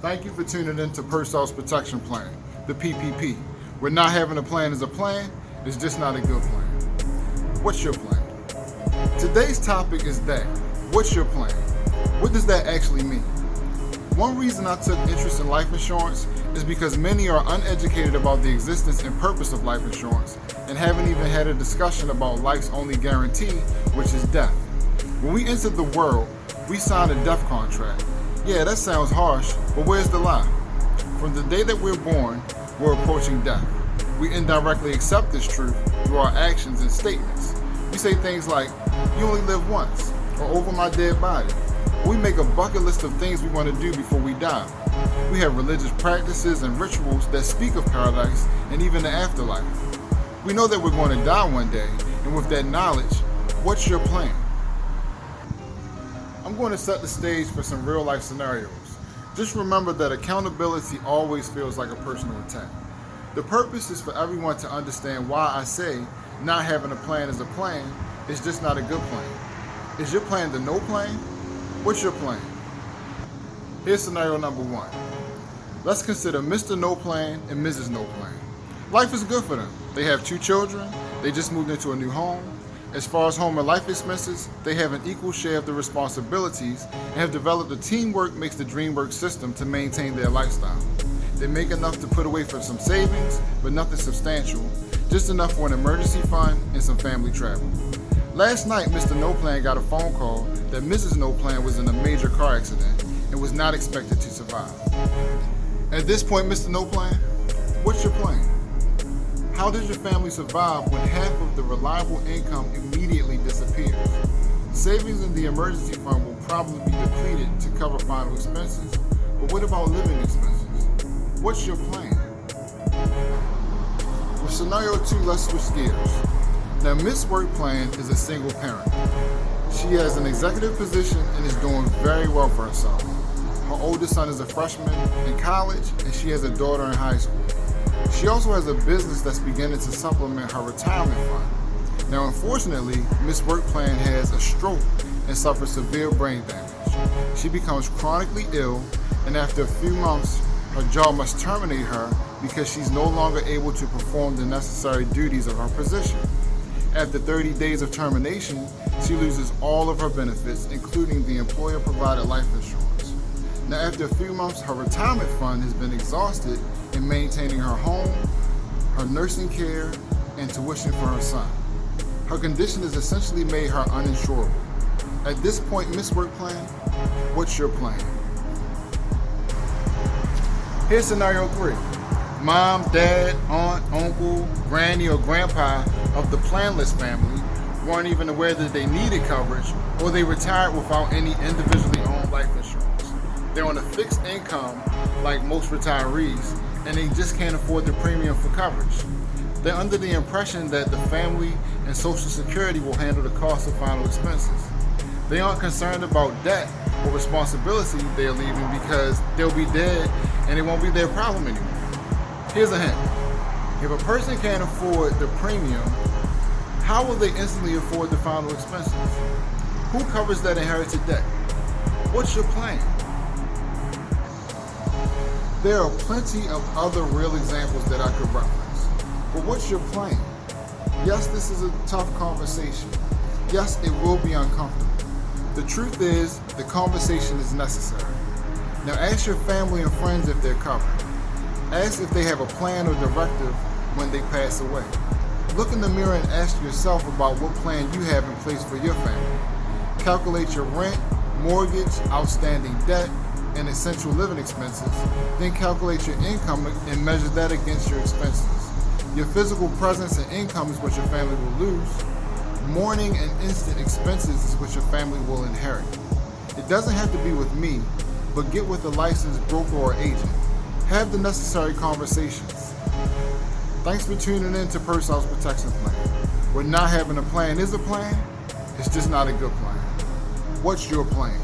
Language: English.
Thank you for tuning in to Personal Protection Plan, the PPP. Where not having a plan is a plan, it's just not a good plan. What's your plan? Today's topic is that. What's your plan? What does that actually mean? One reason I took interest in life insurance is because many are uneducated about the existence and purpose of life insurance and haven't even had a discussion about life's only guarantee, which is death. When we entered the world, we signed a death contract. Yeah, that sounds harsh, but where's the lie? From the day that we're born, we're approaching death. We indirectly accept this truth through our actions and statements. We say things like, you only live once, or over my dead body. We make a bucket list of things we want to do before we die. We have religious practices and rituals that speak of paradise and even the afterlife. We know that we're going to die one day, and with that knowledge, what's your plan? I'm going to set the stage for some real life scenarios. Just remember that accountability always feels like a personal attack. The purpose is for everyone to understand why I say not having a plan is a plan, it's just not a good plan. Is your plan the no plan? What's your plan? Here's scenario number one. Let's consider Mr. No Plan and Mrs. No Plan. Life is good for them. They have 2 children, they just moved into a new home. As far as home and life expenses, they have an equal share of the responsibilities and have developed a teamwork makes the dream work system to maintain their lifestyle. They make enough to put away for some savings, but nothing substantial, just enough for an emergency fund and some family travel. Last night, Mr. No Plan got a phone call that Mrs. No Plan was in a major car accident and was not expected to survive. At this point, Mr. No Plan, what's your plan? How does your family survive when half of the reliable income immediately disappears? Savings in the emergency fund will probably be depleted to cover final expenses, but what about living expenses? What's your plan? With scenario 2, let's switch gears. Now, Miss Work Plan is a single parent. She has an executive position and is doing very well for herself. Her oldest son is a freshman in college, and she has a daughter in high school. She also has a business that's beginning to supplement her retirement fund. Now, unfortunately, Miss Work Plan has a stroke and suffers severe brain damage. She becomes chronically ill, and after a few months, her job must terminate her because she's no longer able to perform the necessary duties of her position. After 30 days of termination, she loses all of her benefits, including the employer-provided life insurance. Now, after a few months, her retirement fund has been exhausted in maintaining her home, her nursing care, and tuition for her son. Her condition has essentially made her uninsurable. At this point, Miss Work Plan, what's your plan? Here's scenario 3. Mom, dad, aunt, uncle, granny, or grandpa of the planless family weren't even aware that they needed coverage, or they retired without any individually owned life insurance. They're on a fixed income like most retirees, and they just can't afford the premium for coverage. They're under the impression that the family and Social Security will handle the cost of final expenses. They aren't concerned about debt or responsibility they're leaving because they'll be dead and it won't be their problem anymore. Here's a hint. If a person can't afford the premium, how will they instantly afford the final expenses? Who covers that inherited debt? What's your plan? There are plenty of other real examples that I could reference. But what's your plan? Yes, this is a tough conversation. Yes, it will be uncomfortable. The truth is, the conversation is necessary. Now ask your family and friends if they're covered. Ask if they have a plan or directive when they pass away. Look in the mirror and ask yourself about what plan you have in place for your family. Calculate your rent, mortgage, outstanding debt, and essential living expenses. Then calculate your income and measure that against your expenses. Your physical presence and income is what your family will lose. Mourning and instant expenses is what your family will inherit. It doesn't have to be with me, but get with a licensed broker or agent. Have the necessary conversations. Thanks for tuning in to Personal Protection Plan. Where not having a plan is a plan, it's just not a good plan. What's your plan?